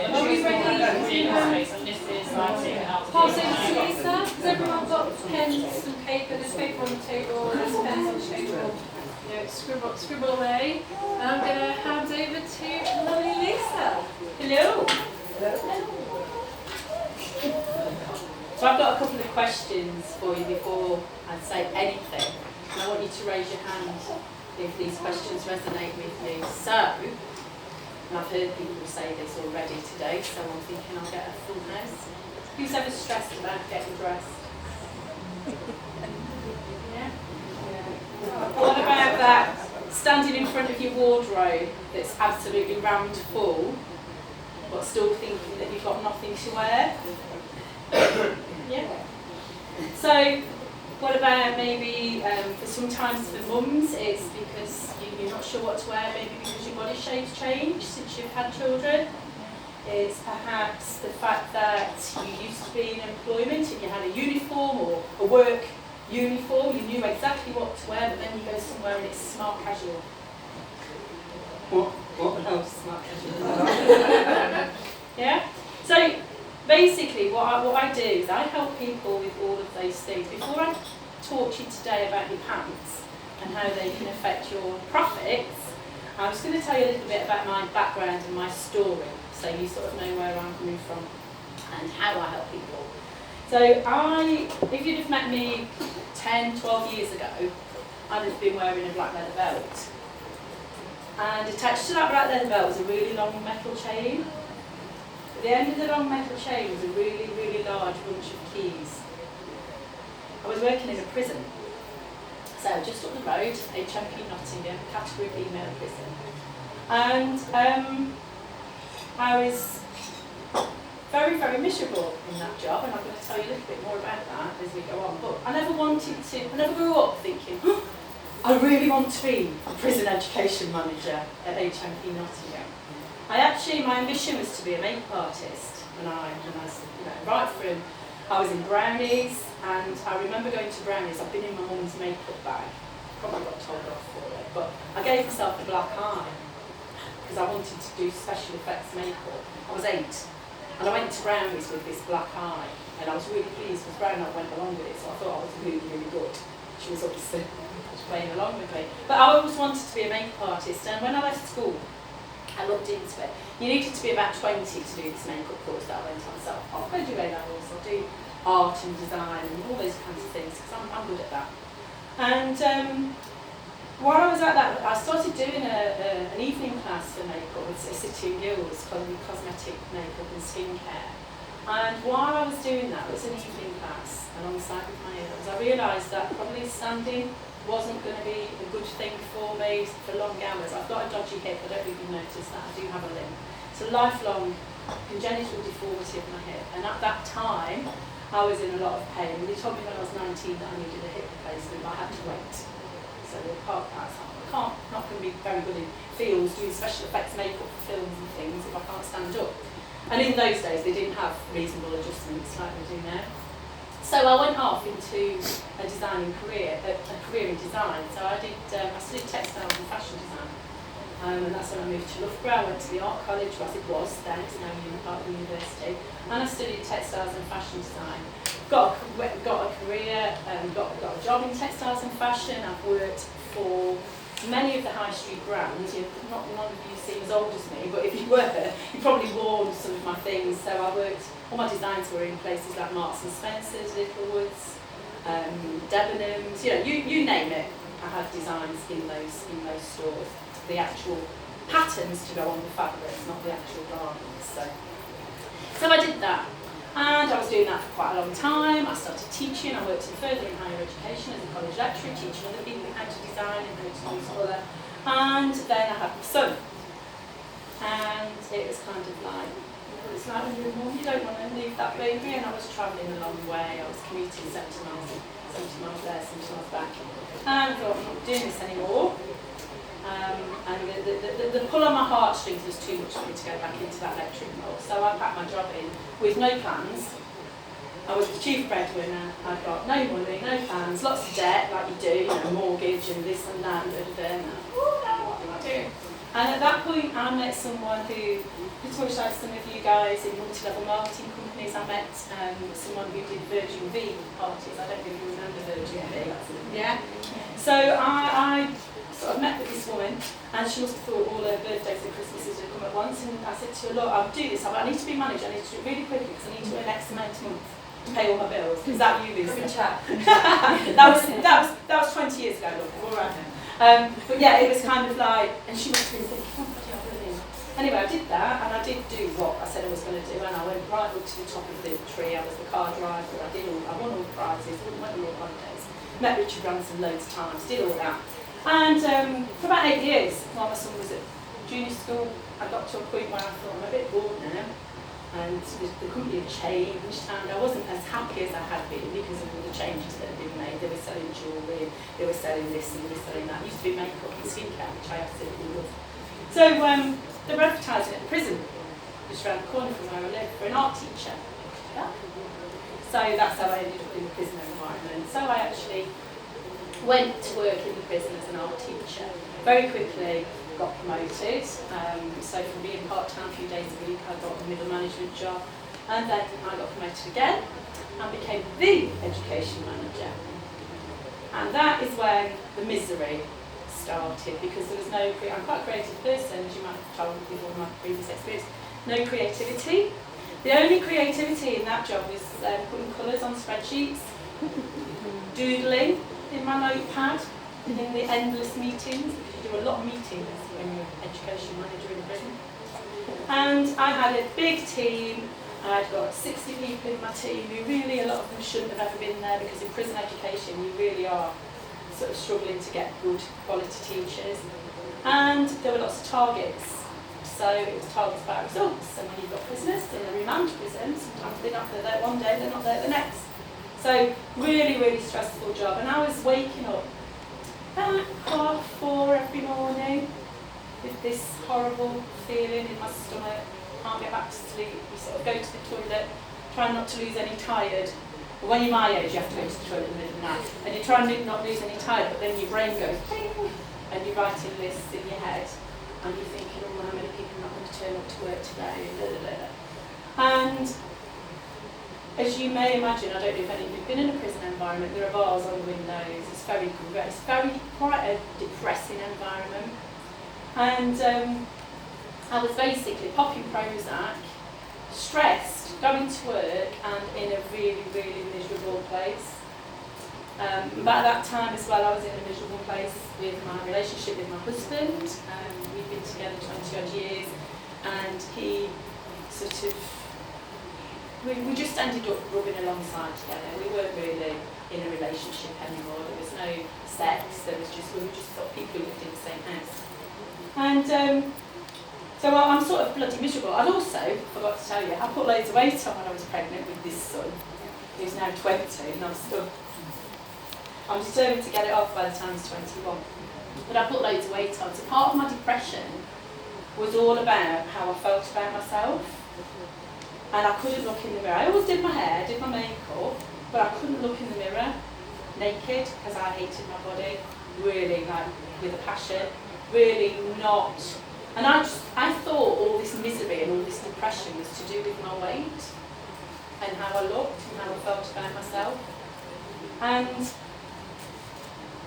Are we ready? Pass over to Lisa. Has everyone got pens and paper? There's paper on the table, there's pens on the table. Scribble away. And I'm going to hand over to lovely Lisa. Hello. So I've got a couple of questions for you before I say anything. And I want you to raise your hand if these questions resonate with you. So, and I've heard people say this already today, so I'm thinking I'll get a full house. Who's ever stressed about getting dressed? Yeah? What about that standing in front of your wardrobe that's absolutely rammed full, but still thinking that you've got nothing to wear? Yeah. So, what about maybe sometimes for mums it's because you're not sure what to wear, maybe because your body shape's changed since you've had children. It's perhaps the fact that you used to be in employment and you had a uniform or a work uniform, you knew exactly what to wear, but then you go somewhere and it's smart casual. What else? Smart casual. Yeah? So basically what I do is I help people with all of those things. Before I talk to you today about your pants and how they can affect your profits, I'm just going to tell you a little bit about my background and my story, so you sort of know where I'm coming from and how I help people. So if you'd have met me 10, 12 years ago, I'd have been wearing a black leather belt. And attached to that black leather belt was a really long metal chain. At the end of the long metal chain was a really, really large bunch of keys. I was working in a prison. So just up the road, MIBA Nottingham, category female prison. And I was very, very miserable in that job, and I'm going to tell you a little bit more about that as we go on. But I never grew up thinking, oh, I really want to be a prison education manager at MIBA Nottingham. My ambition was to be a makeup artist, and I right from, I was in Brownies, and I remember going to Brownies. I've been in my mum's makeup bag, probably got told off for it, but I gave myself a black eye because I wanted to do special effects makeup. I was 8, and I went to Brownies with this black eye, and I was really pleased because Brown went along with it, so I thought I was really, really good. She was obviously playing along with me. But I always wanted to be a makeup artist, and when I left school, I looked into it. You needed to be about 20 to do this makeup course that I went on. So I'll go do A-levels, I'll do art and design and all those kinds of things because I'm good at that. And while I was at that, I started doing an evening class for makeup with City and Guilds called cosmetic makeup and skincare. And while I was doing that, it was an evening class alongside with my A-levels, I realised that probably standing wasn't going to be a good thing for me for long hours. I've got a dodgy hip, I don't know if you've noticed that, I do have a limp. It's a lifelong congenital deformity of my hip, and at that time I was in a lot of pain. They told me when I was 19 that I needed a hip replacement, but I had to wait. So we'll park that. I'm not going to be very good in fields doing special effects makeup for films and things if I can't stand up. And in those days they didn't have reasonable adjustments like they do now. So I went off into a designing career, a career in design. So I studied textiles and fashion design, and that's when I moved to Loughborough. I went to the art college, as it was then, it's now part of the university, and I studied textiles and fashion design. Got a career, got a job in textiles and fashion. I've worked for many of the high street brands. None of you seem as old as me, but if you were, you probably worn some of my things. So I worked. All my designs were in places like Marks and Spencer's, Littlewoods, Debenhams. You name it. I had designs in those stores. The actual patterns to go on the fabrics, not the actual garments. So I did that. And I was doing that for quite a long time. I started teaching. I worked further in higher education as a college lecturer, teaching other people how to design and how to use colour. And then I had my son. And it was kind of like, it's like when you're a mum, you don't want to leave that baby. And I was travelling a long way. I was commuting 70 miles there, 70 miles back. And I thought, I'm not doing this anymore. And the pull on my heartstrings was too much for me to go back into that lecturing role. So I packed my job in with no plans. I was the chief breadwinner. I'd got no money, no plans, lots of debt, like you do, mortgage and this and that and da-da-da. And oh no, what am I doing? And at that point, I met someone who, much like some of you guys in multi-level marketing companies, I met someone who did Virgin V parties. I don't know if you remember Virgin V. Yeah. So I sort of met with this woman, and she must have thought all her birthdays and Christmases would come at once. And I said to her, look, I'll do this. I need to be managed. I need to do it really quickly because I need to earn X amount a month to pay all my bills. Is that you, Lisa? that was 20 years ago. Look, all right now. But yeah, it was kind of like, and she must have been thinking, oh, bloody hell, brilliant. Anyway, I did that, and I did do what I said I was going to do, and I went right up to the top of the tree. I was the car driver. I won all the prizes, went on all holidays, met Richard Branson loads of times, did all that. And for about 8 years, while my son was at junior school, I got to a point where I thought, I'm a bit bored now, and the company had changed, and I wasn't as happy as I had been because of all the changes that had been made. They were selling jewellery, they were selling this and they were selling that. It used to be makeup and skincare, which I absolutely loved. So they were advertising at the prison, just around the corner from where I live, for an art teacher. Yeah. So that's how I ended up in the prison environment. So I actually went to work in the prison as an art teacher. Very quickly got promoted, so from being part-time a few days a week, I got a middle management job, and then I got promoted again and became the education manager. And that is when the misery started, because there was no, I'm quite a creative person, as you might have told with all my previous experience, no creativity. The only creativity in that job was putting colours on spreadsheets, doodling in my notepad, in the endless meetings, because you do a lot of meetings when you're an education manager in prison. And I had a big team. I'd got 60 people in my team who really, a lot of them shouldn't have ever been there, because in prison education you really are sort of struggling to get good quality teachers. And there were lots of targets. So it was targets by results. And when you've got prisoners in a remand prison, sometimes they're not there one day, they're not there the next. So really, really stressful job. And I was waking up about 4:30 every morning with this horrible feeling in my stomach. Can't get back to sleep. You sort of go to the toilet, try not to lose any tired. But when you're my age, you have to go to the toilet in the middle of the night. And you try and not lose any tired, but then your brain goes ping, and you're writing lists in your head. And you're thinking, oh, how many people are not going to turn up to work today? Blah, blah, blah. And as you may imagine, I don't know if any of you've been in a prison environment, there are bars on the windows, it's very quite a depressing environment. And I was basically popping Prozac, stressed, going to work and in a really, really miserable place. But at that time as well, I was in a miserable place with my relationship with my husband. We'd been together 20 odd years, and he sort of, we just ended up rubbing alongside together. We weren't really in a relationship anymore. There was no sex. We were just sort of people who lived in the same house. And so I'm sort of bloody miserable. I'd also, forgot to tell you, I put loads of weight on when I was pregnant with this son, who's now 20, and I'm determined to get it off by the time he's 21. But I put loads of weight on. So part of my depression was all about how I felt about myself. And I couldn't look in the mirror. I always did my hair, did my makeup, but I couldn't look in the mirror naked because I hated my body, really, like with a passion, really not. And I thought all this misery and all this depression was to do with my weight and how I looked and how I felt about myself. And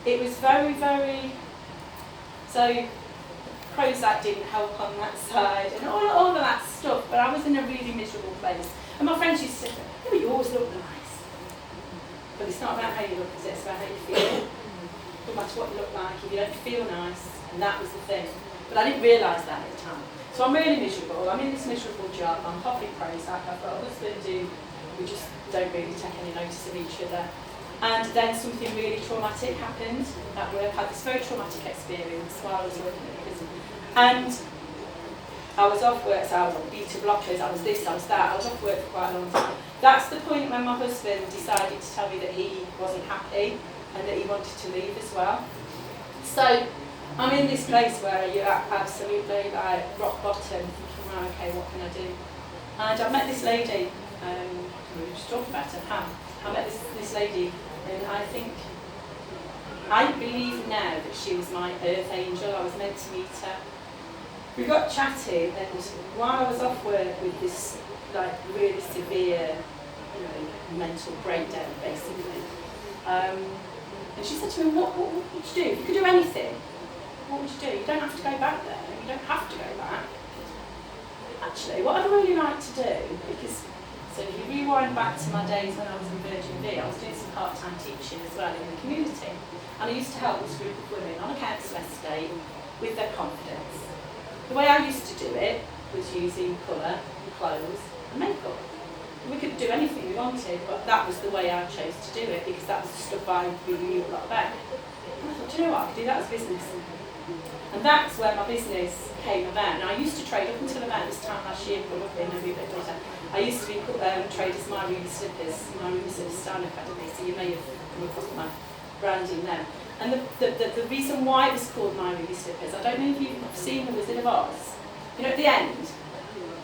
it was very, very, so Prozac didn't help on that side and all of that stuff, but I was in a really miserable place. And my friends used to say, yeah, but you always look nice. But it's not about how you look, is it? It's about how you feel. No matter what you look like, if you don't feel nice, and that was the thing. But I didn't realise that at the time. So I'm really miserable. I'm in this miserable job. I'm popping Prozac. I've got a husband who we just don't really take any notice of each other. And then something really traumatic happened at work. I had this very traumatic experience while I was working at the prison. And I was off work, so I was on beta blockers, I was this, I was that. I was off work for quite a long time. That's the point when my husband decided to tell me that he wasn't happy and that he wanted to leave as well. So I'm in this place where you're absolutely like rock bottom, thinking, right, okay, what can I do? And I met this lady, we were just talking about her, Pam. I met this lady, and I believe now that she was my earth angel. I was meant to meet her. we got chatting, and while I was off work with this like really severe, mental breakdown, basically, and she said to me, what would you do? If you could do anything, what would you do? You don't have to go back there. You don't have to go back. Actually, what I'd really like to do, because, so if you rewind back to my days when I was in Virgin V, I was doing some part-time teaching as well in the community. And I used to help this group of women on a council estate with their confidence. The way I used to do it was using colour, clothes and makeup. We could do anything we wanted, but that was the way I chose to do it because that was the stuff I really knew a lot about. And I thought, do you know what, I could do that as business. And that's where my business came about. Now I used to trade up until about this time last year, probably, maybe a bit later. I used to be trade as My MIBA Slippers, My MIBA Slippers Style Academy, so you may have come across my branding then. And the reason why it was called My MIBA Slippers, I don't know if you've seen The Wizard of Oz. At the end,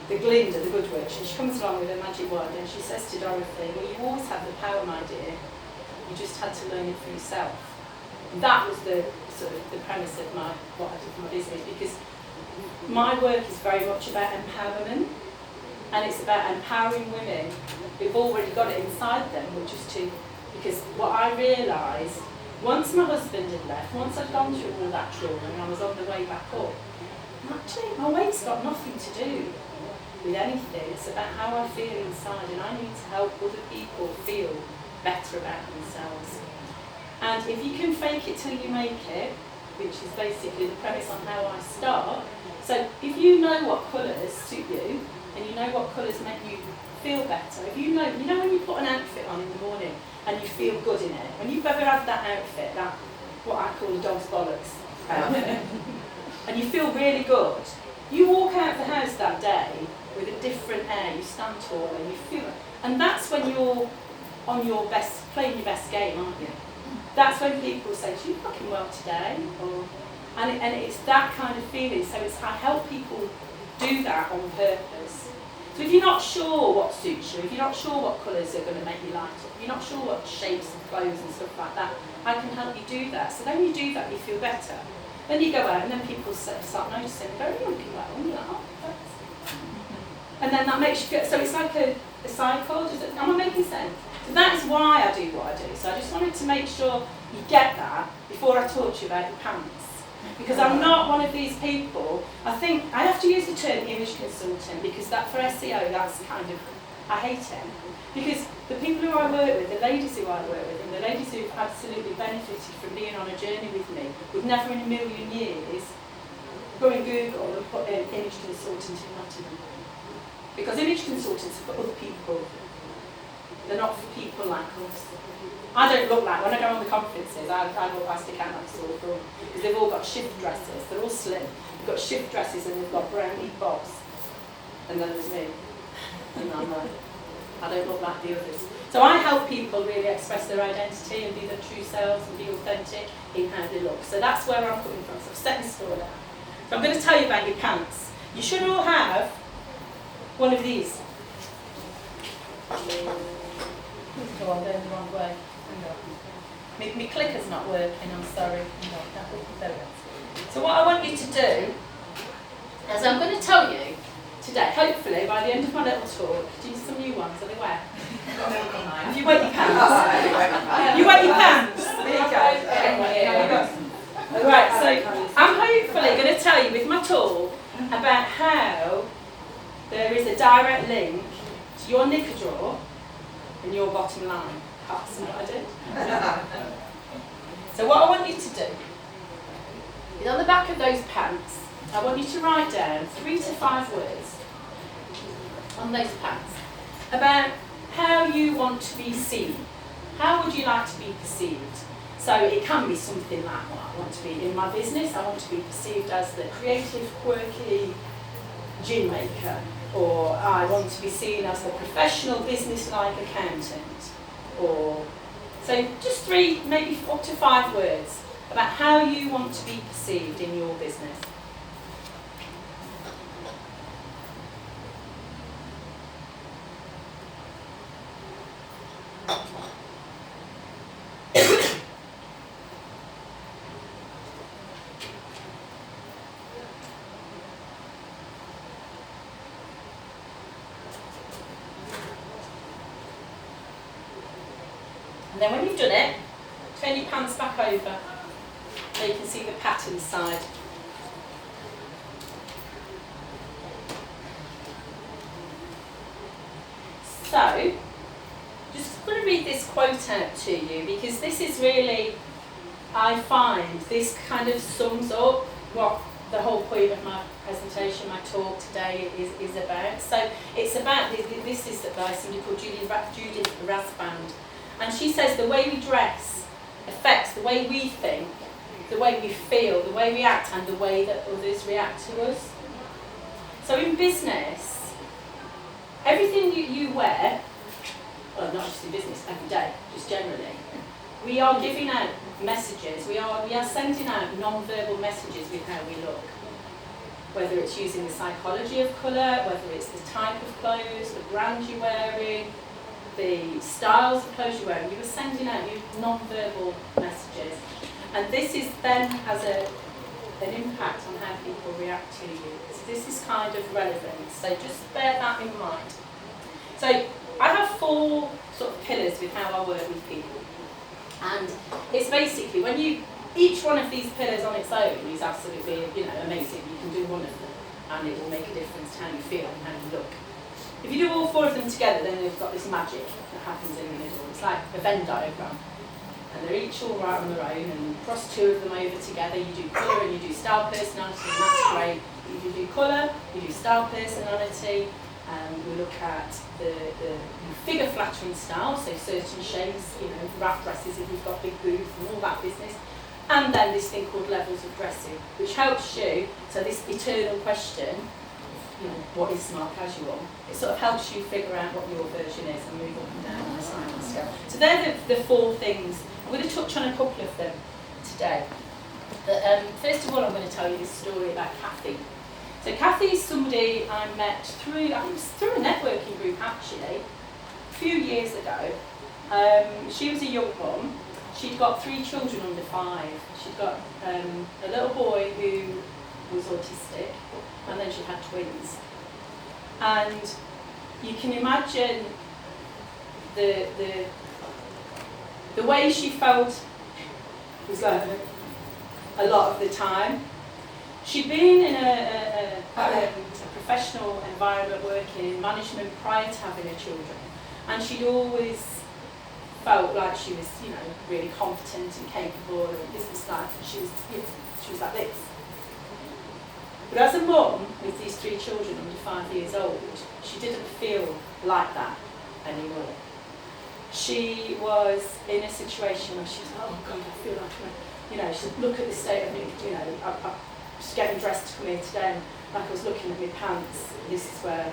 the Glinda, the good witch, and she comes along with her magic wand and she says to Dorothy, well, you always have the power, my dear, you just had to learn it for yourself. And that was the sort of the premise of what I did for my business, because my work is very much about empowerment, and it's about empowering women who've already got it inside them, because what I realised, once my husband had left, once I'd gone through all that trauma and I was on the way back up, actually my weight's got nothing to do with anything. It's about how I feel inside, and I need to help other people feel better about themselves. And if you can fake it till you make it, which is basically the premise on how I start, so if you know what colours suit you, and you know what colours make you feel better, if you know when you put an outfit on in the morning and you feel good in it, when you've ever had that outfit, that what I call a dog's bollocks outfit, and you feel really good, you walk out of the house that day with a different air, you stand taller, you feel it. And that's when you're on your best, playing your best game, aren't you? That's when people say, you're looking well today, and it's that kind of feeling. So I help people do that on purpose. So if you're not sure what suits you, if you're not sure what colours are going to make you light up, if you're not sure what shapes of clothes and stuff like that, I can help you do that. So then you do that, you feel better. Then you go out and then people start noticing, you're looking well, and you're like, oh, thanks. And then that makes you feel, so it's like a cycle, am I making sense? So that's why I do what I do. So I just wanted to make sure you get that before I talk to you about your pants. Because I'm not one of these people, I think, I have to use the term image consultant because that for SEO, that's kind of, I hate it. Because the people who I work with, the ladies who I work with, and the ladies who've absolutely benefited from being on a journey with me, would never in a million years go and Google and put in image consultant in Nottingham. Because image consultants are for other people. They're not for people like us. I don't look like, when I go on the conferences, I look, I stick out like a sore thumb. Because they've all got shift dresses, they're all slim. They've got shift dresses and they've got brown neat bobs. And then there's me. And I'm like, I don't look like the others. So I help people really express their identity and be their true selves and be authentic in how they look. So that's where I'm coming from. So I've set the stall out. So I'm going to tell you about your pants. You should all have one of these. Oh, I'm going the wrong way. My clicker's not working, I'm sorry. There we go. So what I want you to do is I'm going to tell you today, hopefully by the end of my little talk, do you some new ones? Are they wet? Have you wet your pants? You wet your pants? There you go. Right, so I'm hopefully going to tell you with my talk about how there is a direct link to your knicker drawer and your bottom line. That's what I did. So what I want you to do is on the back of those pants, I want you to write down 3 to 5 words on those pants about how you want to be seen. How would you like to be perceived? So it can be something like, well, I want to be in my business, I want to be perceived as the creative, quirky gin maker, or I want to be seen as the professional business-like accountant. Or so just 3, maybe up to 5 words about how you want to be perceived in your business. And then when you've done it, turn your pants back over so you can see the pattern side. So, just going to read this quote out to you because this is really, I find, this kind of sums up what the whole point of my presentation, my talk today is about. So it's about, this is by somebody called Judith Rasband, and she says the way we dress affects the way we think, the way we feel, the way we act, and the way that others react to us. So in business, everything you wear, well, not just in business, every day, just generally, we are giving out messages, we are sending out non-verbal messages with how we look. Whether it's using the psychology of colour, whether it's the type of clothes, the brand you're wearing, the styles of clothes you're wearing, you are sending out non-verbal messages. And this is then has an impact on how people react to you. So this is kind of relevant, so just bear that in mind. So I have 4 sort of pillars with how I work with people. And it's basically, when each one of these pillars on its own is absolutely, amazing. You can do one of them and it will make a difference to how you feel and how you look. If you do all 4 of them together, then they've got this magic that happens in the middle. It's like a Venn diagram. And they're each all right on their own, and you cross 2 of them over together. You do colour and you do style personality, and that's great. If you do colour, you do style personality. We look at the figure flattering style, so certain shapes, wrap dresses if you've got big boobs and all that business. And then this thing called levels of dressing, which helps you, so this eternal question, what is smart casual? It sort of helps you figure out what your version is and move up and down on the sliding scale. So they're the 4 things. I'm going to touch on a couple of them today. But, first of all, I'm going to tell you this story about Kathy. So Kathy is somebody I met through a networking group actually, a few years ago. She was a young mum. She'd got 3 children under 5. She'd got a little boy who was autistic, and then she had twins. And you can imagine the way she felt was like a lot of the time. She'd been in a professional environment working in management prior to having her children, and she'd always felt like she was, really competent and capable and business-like, and she was like this. But as a mum with these 3 children under 5 years old, she didn't feel like that anymore. She was in a situation where she was, oh God, I feel like, she'd look at the state of me, I'm just getting dressed to come here today, and like I was looking at my pants. This is where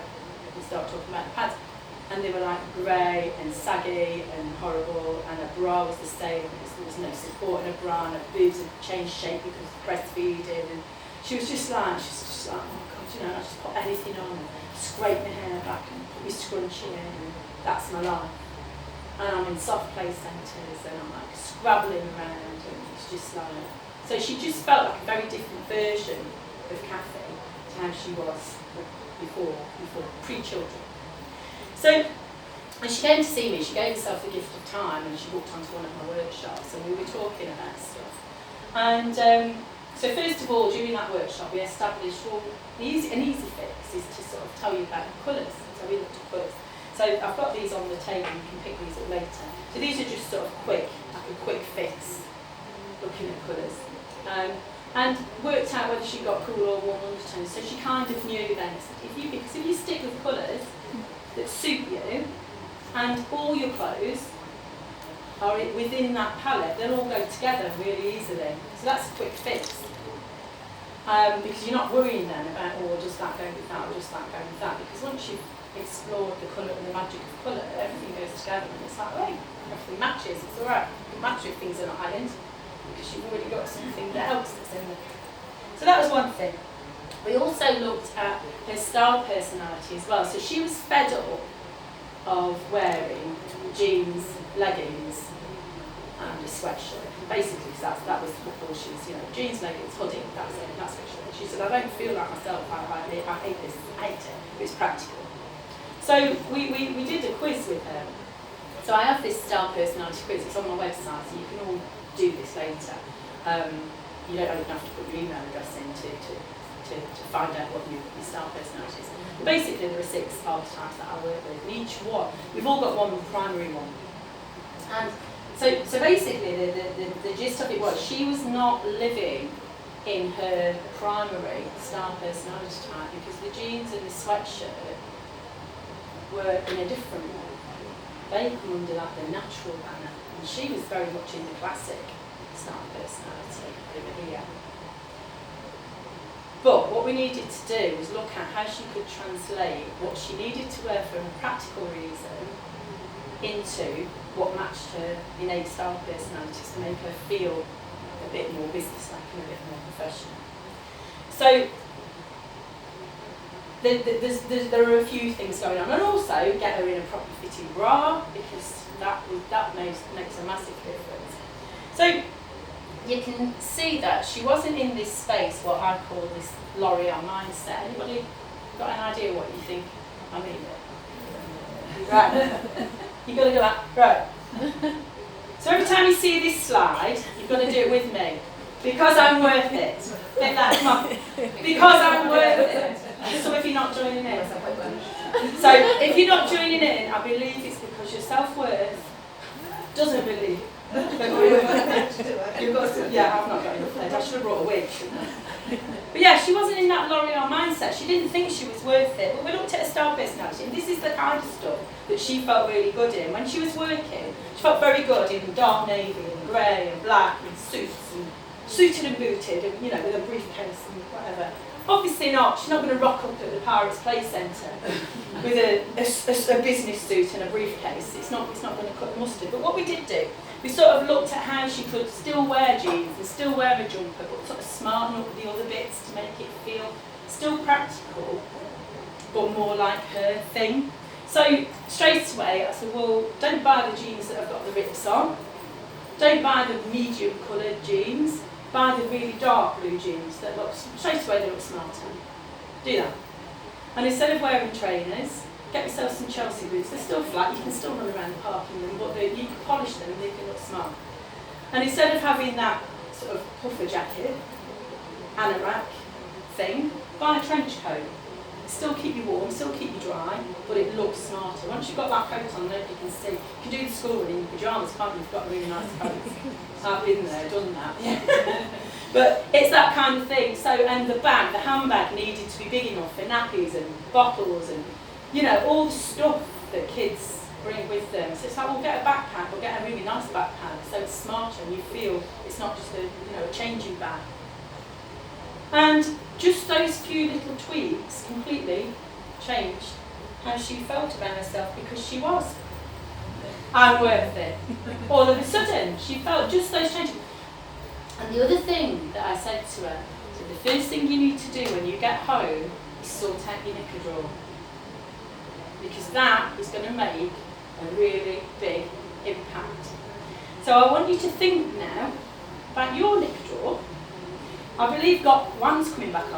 we start talking about the pants. And they were like grey and saggy and horrible, and her bra was the same, there was no support in her bra, and her boobs had changed shape because of breastfeeding, and she was just like, oh God, I just put anything on and scrape my hair back and put my scrunchie in, and that's my life. And I'm in soft play centres, and I'm like scrabbling around, and it's just like, so she just felt like a very different version of Kathy to how she was before pre-children. So, and she came to see me, she gave herself the gift of time, and she walked onto one of my workshops, and we were talking about stuff. And so first of all, during that workshop, we established, an easy fix is to sort of tell you about the colours. So we looked at colours. So I've got these on the table, you can pick these up later. So these are just sort of quick fix, looking at colours. And worked out whether she got cool or warm undertones. So she kind of knew then, because if you stick with colours that suit you, and all your clothes are within that palette, they'll all go together really easily. So that's a quick fix. Because you're not worrying then about, does that go with that, or does that go with that? Because once you've explored the colour and the magic of colour, everything goes together, and it's like, everything matches, it's alright. You can match if things are not identical, because you've already got something else that's in there. So that was one thing. We also looked at her style personality as well. So she was fed up of wearing jeans, leggings, and a sweatshirt. Basically, that was before she was, jeans, leggings, hoodie, that's it, that's what she was. She said, I don't feel like myself, I hate this, I hate it, but it's practical. So we did a quiz with her So I have this style personality quiz. It's on my website, so you can all do this later. You don't even have to put your email address in to find out what your style personality is. Basically, there are 6 archetypes that I work with, and each one, we've all got one primary one. And so basically, the gist of it was, she was not living in her primary style personality type because the jeans and the sweatshirt were in a different one. They come under like the natural banner, and she was very much in the classic style personality over here. But what we needed to do was look at how she could translate what she needed to wear for a practical reason into what matched her innate style personalities to make her feel a bit more businesslike and a bit more professional. So there are a few things going on, and also get her in a proper fitting bra, because that makes a massive difference. So you can see that she wasn't in this space, what I call this L'Oreal mindset. Anybody got an idea what you think I mean? Right. You've got to go like, right. So every time you see this slide, you've got to do it with me. Because I'm worth it. Take that, come on. Because I'm worth it. So if you're not joining in. So if you're not joining in, I believe it's because your self-worth doesn't believe. You've got to, yeah, I've not got enough legs. I should have brought a wig, shouldn't I? But yeah, she wasn't in that L'Oreal mindset. She didn't think she was worth it. But we looked at her style personality, and this is the kind of stuff that she felt really good in. When she was working, she felt very good in dark navy and grey and black and suits and suited and booted, and you know, with a briefcase and whatever. Obviously not. She's not going to rock up at the Pirates Play Centre with a business suit and a briefcase. It's not going to cut the mustard. But what we did do, we sort of looked at how she could still wear jeans and still wear a jumper, but sort of smarten up the other bits to make it feel still practical, but more like her thing. So straight away I said, well, don't buy the jeans that have got the rips on. Don't buy the medium coloured jeans. Buy the really dark blue jeans that look, straight away they look smarter. Do that. And instead of wearing trainers, get yourself some Chelsea boots. They're still flat, you can still run around the park in them, but you can polish them and they can look smart. And instead of having that sort of puffer jacket, anorak thing, buy a trench coat. Still keep you warm, still keep you dry, but it looks smarter. Once you've got that coat on, nobody can see. You can do the school run in your pyjamas, can't you? You've got a really nice coat. I've been there, done that. But it's that kind of thing. So, and the bag, the handbag needed to be big enough for nappies and bottles and, you know, all the stuff that kids bring with them. So it's like, we'll get a backpack, we'll get a really nice backpack, so it's smarter and you feel it's not just a changing bag. And just those few little tweaks completely changed how she felt about herself, because she was. I'm worth it. All of a sudden, she felt just those changes. And the other thing that I said to her, so the first thing you need to do when you get home is sort out your knicker drawer. Because that is going to make a really big impact. So I want you to think now about your knicker drawer. I believe one's coming back on.